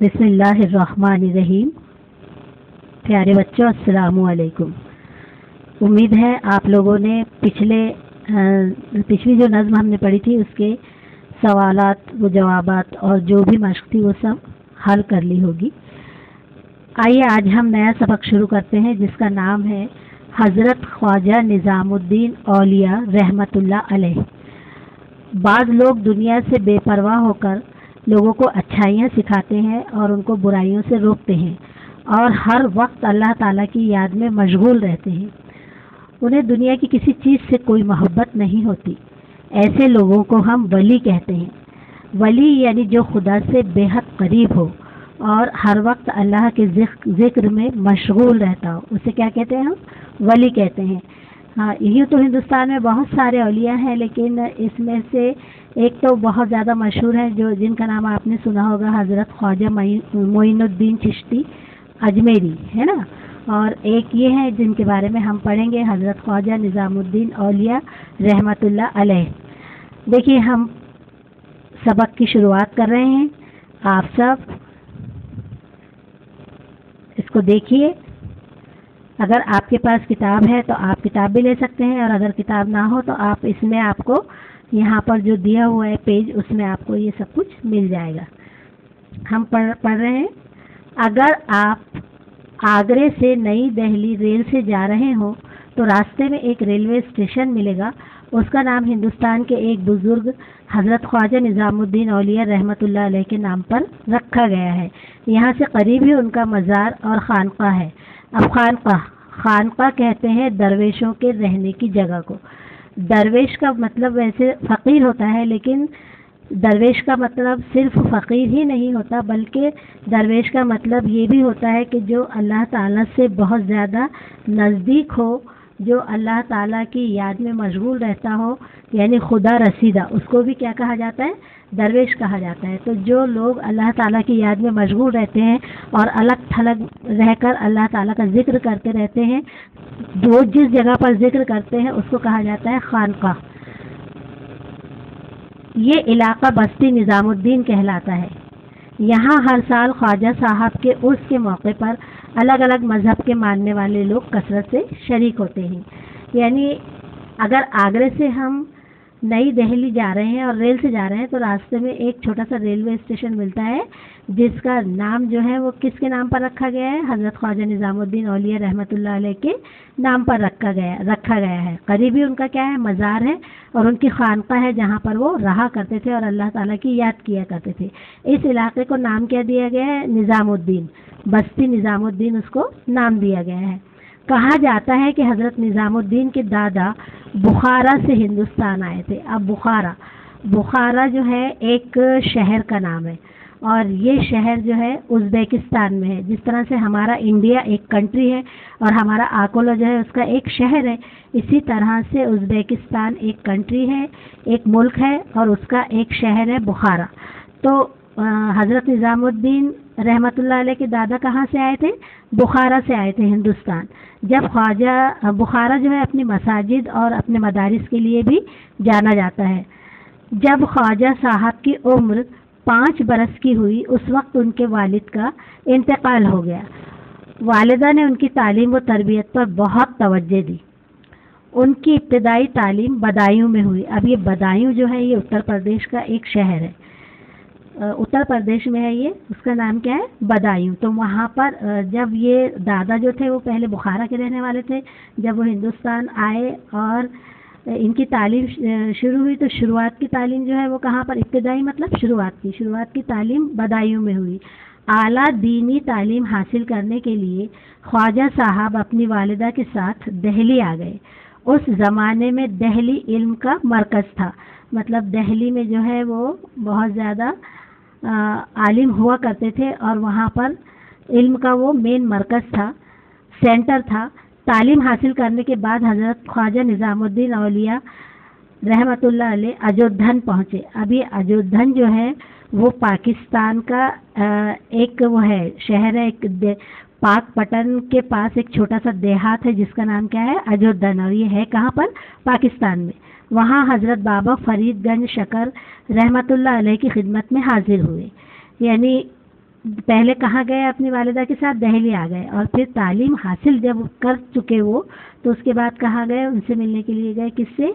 बिस्मिल्लाहिर्रहमानिर्रहीम। प्यारे बच्चों, अस्सलामु अलैकुम। उम्मीद है आप लोगों ने पिछली जो नज़्म हमने पढ़ी थी उसके सवालात व जवाबात और जो भी मश्क थी वो सब हल कर ली होगी। आइए आज हम नया सबक शुरू करते हैं जिसका नाम है हज़रत ख्वाजा निज़ामुद्दीन औलिया रहमतुल्लाह अलैह। बाज़ लोग दुनिया से बेपरवाह होकर लोगों को अच्छाइयाँ सिखाते हैं और उनको बुराइयों से रोकते हैं और हर वक्त अल्लाह ताला की याद में मशगूल रहते हैं। उन्हें दुनिया की किसी चीज़ से कोई मोहब्बत नहीं होती। ऐसे लोगों को हम वली कहते हैं। वली यानी जो खुदा से बेहद करीब हो और हर वक्त अल्लाह के जिक्र में मशगूल रहता हो, उसे क्या कहते हैं? हम वली कहते हैं। हाँ, यही तो हिंदुस्तान में बहुत सारे औलिया हैं, लेकिन इसमें से एक तो बहुत ज़्यादा मशहूर है जिनका नाम आपने सुना होगा, हज़रत ख्वाजा मोइनुद्दीन चिश्ती अजमेरी, है ना। और एक ये है जिनके बारे में हम पढ़ेंगे, हज़रत ख्वाजा निज़ामुद्दीन औलिया रहमतुल्लाह अलैह। देखिए, हम सबक की शुरुआत कर रहे हैं। आप सब इसको देखिए। अगर आपके पास किताब है तो आप किताब भी ले सकते हैं, और अगर किताब ना हो तो आप इसमें आपको यहाँ पर जो दिया हुआ है पेज, उसमें आपको ये सब कुछ मिल जाएगा। हम पढ़ रहे हैं। अगर आप आगरे से नई दिल्ली रेल से जा रहे हो तो रास्ते में एक रेलवे स्टेशन मिलेगा। उसका नाम हिंदुस्तान के एक बुज़ुर्ग हज़रत ख्वाजा निज़ामुद्दीन औलिया रहमतुल्लाह अलैह के नाम पर रखा गया है। यहाँ से करीब ही उनका मज़ार और खानका है। अब खानका कहते हैं दरवेशों के रहने की जगह को। दरवेश का मतलब वैसे फ़कीर होता है, लेकिन दरवेश का मतलब सिर्फ फ़कीर ही नहीं होता, बल्कि दरवेश का मतलब ये भी होता है कि जो अल्लाह ताला से बहुत ज़्यादा नज़दीक हो, जो अल्लाह ताला की याद में मशगूल रहता हो, यानी खुदा रसीदा, उसको भी क्या कहा जाता है? दरवेश कहा जाता है। तो जो लोग अल्लाह ताला की याद में मशगूल रहते हैं और अलग थलग रहकर अल्लाह ताला का जिक्र करते रहते हैं, जो जिस जगह पर जिक्र करते हैं उसको कहा जाता है खानका। ये इलाका बस्ती निज़ामुद्दीन कहलाता है। यहाँ हर साल ख्वाजा साहब के उर्स के मौके पर अलग अलग मज़हब के मानने वाले लोग कसरत से शरीक होते हैं। यानी अगर आगरे से हम नई दिल्ली जा रहे हैं और रेल से जा रहे हैं तो रास्ते में एक छोटा सा रेलवे स्टेशन मिलता है जिसका नाम जो है वो किसके नाम पर रखा गया है? हज़रत ख्वाजा निज़ामुद्दीन औलिया रहमतुल्लाह अलैह के नाम पर रखा गया है। करीबी उनका क्या है? मज़ार है, और उनकी खानका है जहाँ पर वो रहा करते थे और अल्लाह ताला की याद किया करते थे। इस इलाके को नाम क्या दिया गया है? निज़ामुद्दीन, बस्ती निज़ामुद्दीन उसको नाम दिया गया है। कहा जाता है कि हज़रत निज़ामुद्दीन के दादा बुखारा से हिंदुस्तान आए थे। अब बुखारा जो है एक शहर का नाम है, और ये शहर जो है उज़्बेकिस्तान में है। जिस तरह से हमारा इंडिया एक कंट्री है और हमारा अकोला जो है उसका एक शहर है, इसी तरह से उज़्बेकिस्तान एक कंट्री है, एक मुल्क है, और उसका एक शहर है बुखारा। तो हज़रत निज़ामुद्दीन रहमतुल्लाह अलैह के दादा कहाँ से आए थे? बुखारा से आए थे हिंदुस्तान। जब ख्वाजा बुखारा जो है अपनी मसाजिद और अपने मदारिस के लिए भी जाना जाता है। जब ख्वाजा साहब की उम्र 5 बरस की हुई, उस वक्त उनके वालिद का इंतकाल हो गया। वालिदा ने उनकी तालीम व तरबियत पर बहुत तवज्जो दी। उनकी इब्तदाई तालीम बदायूं में हुई। अब ये बदायूं जो है ये उत्तर प्रदेश का एक शहर है, उत्तर प्रदेश में है ये। उसका नाम क्या है? बदायूं। तो वहाँ पर जब ये दादा जो थे वो पहले बुखारा के रहने वाले थे, जब वो हिंदुस्तान आए और इनकी तालीम शुरू हुई तो शुरुआत की तालीम जो है वो कहाँ पर? इब्तदाई मतलब शुरुआत की तालीम बदायूं में हुई। आला दीनी तालीम हासिल करने के लिए ख्वाजा साहब अपनी वालिदा के साथ दिल्ली आ गए। उस ज़माने में दिल्ली इल्म का मरकज़ था, मतलब दिल्ली में जो है वो बहुत ज़्यादा आलिम हुआ करते थे और वहाँ पर इल्म का वो मेन मरकज़ था, सेंटर था। तालीम हासिल करने के बाद हज़रत ख्वाजा निज़ामुद्दीन औलिया रहमतुल्लाह अलैह अयोध्या पहुँचे। अब ये अयोध्या जो है वो पाकिस्तान का एक वो है शहर है, एक पाक पटन के पास एक छोटा सा देहात है जिसका नाम क्या है? अयोध्या। और ये है कहाँ पर? पाकिस्तान में। वहाँ हज़रत बाबा फरीदगंज शकर रहमतुल्लाह अलैह की खिदमत में हाजिर हुए। यानी पहले कहाँ गए अपनी वालिदा के साथ, दहली आ गए, और फिर तालीम हासिल जब कर चुके वो, तो उसके बाद कहाँ गए, उनसे मिलने के लिए गए, किससे,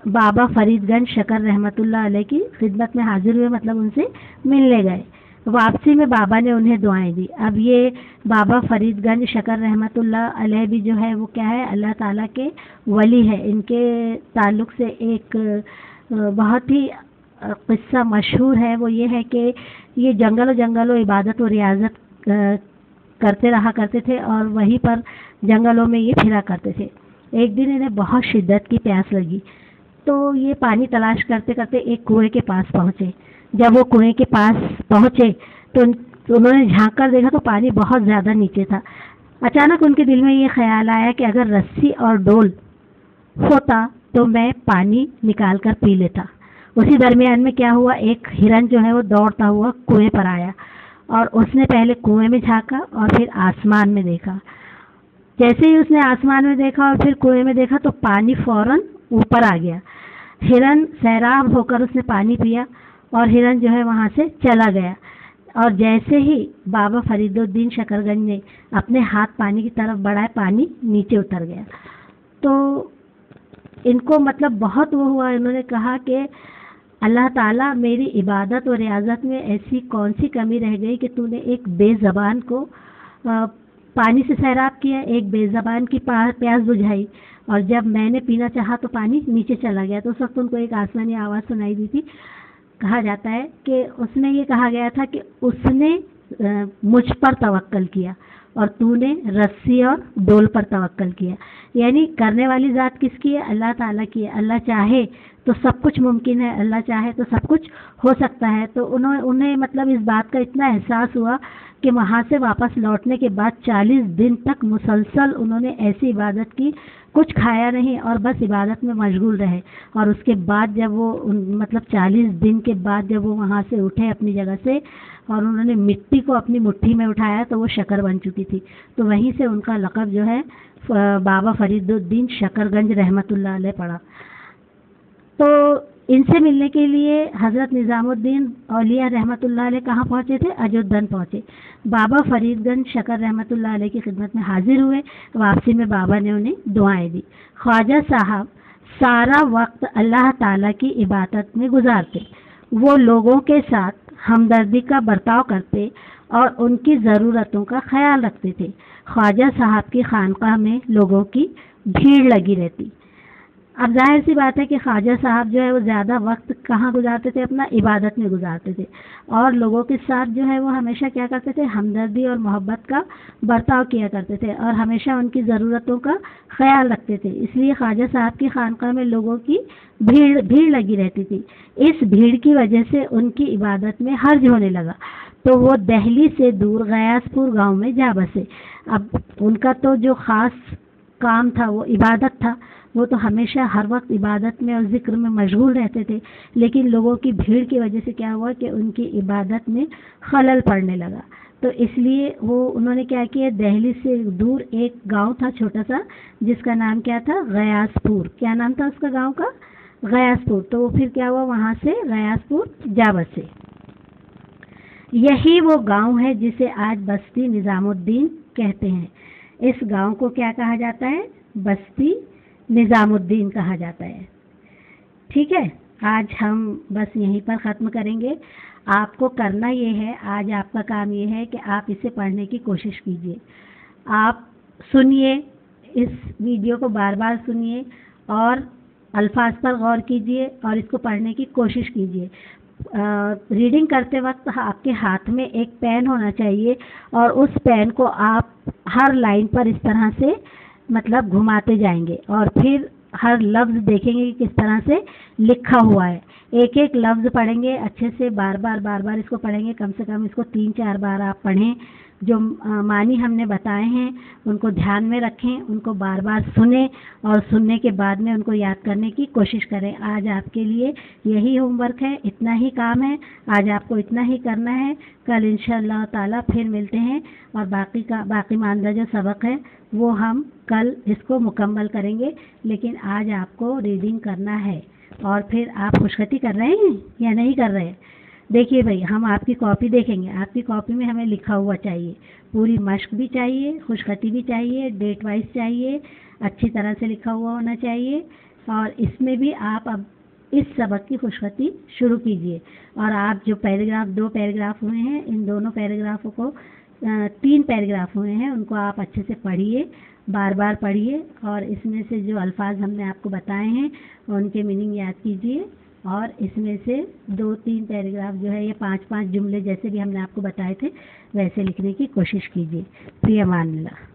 बाबा फरीदगंज शकर रहमतुल्लाह अलैह की खिदमत में हाजिर हुए, मतलब उनसे मिलने गए। वापसी में बाबा ने उन्हें दुआएं दी। अब ये बाबा फरीदगंज शकर रहमतुल्लाह अलैह भी जो है वो क्या है, अल्लाह ताला के वली है। इनके ताल्लुक़ से एक बहुत ही किस्सा मशहूर है, वो ये है कि ये जंगलों इबादत और रियाजत करते रहा करते थे, और वहीं पर जंगलों में ये फिरा करते थे। एक दिन इन्हें बहुत शिद्दत की प्यास लगी, तो ये पानी तलाश करते करते एक कुएं के पास पहुँचे। जब वो कुएं के पास पहुँचे तो उन्होंने झांक कर देखा तो पानी बहुत ज़्यादा नीचे था। अचानक उनके दिल में ये ख्याल आया कि अगर रस्सी और डोल होता तो मैं पानी निकाल कर पी लेता। उसी दरमियान में क्या हुआ, एक हिरन जो है वो दौड़ता हुआ कुएं पर आया, और उसने पहले कुएं में झांका और फिर आसमान में देखा। जैसे ही उसने आसमान में देखा और फिर कुएं में देखा तो पानी फौरन ऊपर आ गया। हिरन सैराब होकर उसने पानी पिया और हिरन जो है वहाँ से चला गया। और जैसे ही बाबा फरीदुद्दीन शकरगंज ने अपने हाथ पानी की तरफ बढ़ाए, पानी नीचे उतर गया। तो इनको मतलब बहुत वो हुआ, इन्होंने कहा कि अल्लाह ताला, मेरी इबादत और रियाजत में ऐसी कौन सी कमी रह गई कि तूने एक बेज़बान को पानी से सैराब किया, एक बेज़बान की प्यास बुझाई, और जब मैंने पीना चाहा तो पानी नीचे चला गया। तो उस वक्त उनको एक आसमानी आवाज़ सुनाई दी थी। कहा जाता है कि उसमें ये कहा गया था कि उसने मुझ पर तवक्कल किया और तूने रस्सी और डोल पर तवक्कल किया। यानी करने वाली ज़ात किसकी है, अल्लाह ताला की है। अल्लाह चाहे तो सब कुछ मुमकिन है, अल्लाह चाहे तो सब कुछ हो सकता है। तो उन्हें मतलब इस बात का इतना एहसास हुआ कि वहाँ से वापस लौटने के बाद 40 दिन तक मुसलसल उन्होंने ऐसी इबादत की, कुछ खाया नहीं और बस इबादत में मशगूल रहे। और उसके बाद जब वो मतलब 40 दिन के बाद जब वो वहाँ से उठे अपनी जगह से और उन्होंने मिट्टी को अपनी मुट्ठी में उठाया तो वो शकर बन चुकी थी। तो वहीं से उनका लक़ब जो है बाबा फरीदुद्दीन शकरगंज रहमतुल्लाह अलैह पड़ा। तो इनसे मिलने के लिए हज़रत निज़ामुद्दीन औलिया रहमतुल्लाह अलैह कहाँ पहुँचे थे, अयोध्या पहुँचे। बाबा फरीदगंज शकर रहमतुल्लाह अलैह की खिदमत में हाजिर हुए। वापसी में बाबा ने उन्हें दुआएं दी। ख्वाजा साहब सारा वक्त अल्लाह ताला की इबादत में गुजारते। वो लोगों के साथ हमदर्दी का बर्ताव करते और उनकी ज़रूरतों का ख्याल रखते थे। ख्वाजा साहब की खानकाह में लोगों की भीड़ लगी रहती। अब जाहिर सी बात है कि ख्वाजा साहब जो है वो ज़्यादा वक्त कहाँ गुजारते थे, अपना इबादत में गुजारते थे, और लोगों के साथ जो है वो हमेशा क्या करते थे, हमदर्दी और मोहब्बत का बर्ताव किया करते थे और हमेशा उनकी ज़रूरतों का ख्याल रखते थे। इसलिए ख्वाजा साहब की खानकाह में लोगों की भीड़ लगी रहती थी। इस भीड़ की वजह से उनकी इबादत में हर्ज होने लगा, तो वो दिल्ली से दूर गयासपुर गाँव में जा बसे। अब उनका तो जो ख़ास काम था वो इबादत था, वो तो हमेशा हर वक्त इबादत में और ज़िक्र में मशगूल रहते थे। लेकिन लोगों की भीड़ की वजह से क्या हुआ कि उनकी इबादत में खलल पड़ने लगा। तो इसलिए वो उन्होंने क्या किया, दिल्ली से दूर एक गांव था छोटा सा, जिसका नाम क्या था, गयासपुर। क्या नाम था उसका गांव का, गयासपुर। तो वो फिर क्या हुआ, वहाँ से गयासपुर जा बसे। यही वो गांव है जिसे आज बस्ती निज़ामुद्दीन कहते हैं। इस गांव को क्या कहा जाता है, बस्ती निज़ामुद्दीन कहा जाता है। ठीक है, आज हम बस यहीं पर ख़त्म करेंगे। आपको करना ये है, आज आपका काम ये है कि आप इसे पढ़ने की कोशिश कीजिए। आप सुनिए, इस वीडियो को बार बार सुनिए और अल्फाज पर गौर कीजिए और इसको पढ़ने की कोशिश कीजिए। रीडिंग करते वक्त आपके हाथ में एक पेन होना चाहिए और उस पेन को आप हर लाइन पर इस तरह से मतलब घुमाते जाएंगे और फिर हर लफ्ज़ देखेंगे कि किस तरह से लिखा हुआ है। एक एक लफ्ज़ पढ़ेंगे अच्छे से, बार बार इसको पढ़ेंगे। कम से कम इसको 3-4 बार आप पढ़ें। जो मानी हमने बताए हैं उनको ध्यान में रखें, उनको बार बार सुने और सुनने के बाद में उनको याद करने की कोशिश करें। आज आपके लिए यही होमवर्क है, इतना ही काम है, आज आपको इतना ही करना है। कल इंशाअल्लाह ताला फिर मिलते हैं और बाकी मानदा जो सबक है वो हम कल इसको मुकम्मल करेंगे। लेकिन आज आपको रीडिंग करना है। और फिर आप खुशखती कर रहे हैं या नहीं कर रहे हैं? دیکھیے بھائی، ہم آپ کی کاپی دیکھیں گے، آپ کی کاپی میں ہمیں لکھا ہوا چاہیے، پوری مشق بھی چاہیے، خوش خطی بھی چاہیے، ڈیٹ وائز چاہیے، اچھی طرح سے لکھا ہوا ہونا چاہیے، اور اس میں بھی آپ اب اس سبق کی خوش خطی شروع کیجیے، اور آپ جو پیراگراف 2 پیراگراف ہوئے ہیں، ان دونوں پیراگرافوں کو 3 پیراگراف ہوئے ہیں، ان کو آپ اچھے سے پڑھیے، بار بار پڑھیے، اور اس میں سے جو الفاظ ہم نے آپ کو بتائے ہیں ان کے میننگ یاد کیجیے، اور اس میں سے 2-3 پیراگراف جو ہے، یا 5-5 جملے جیسے بھی ہم نے آپ کو بتائے تھے ویسے لکھنے کی کوشش کیجیے۔ فی امان اللہ۔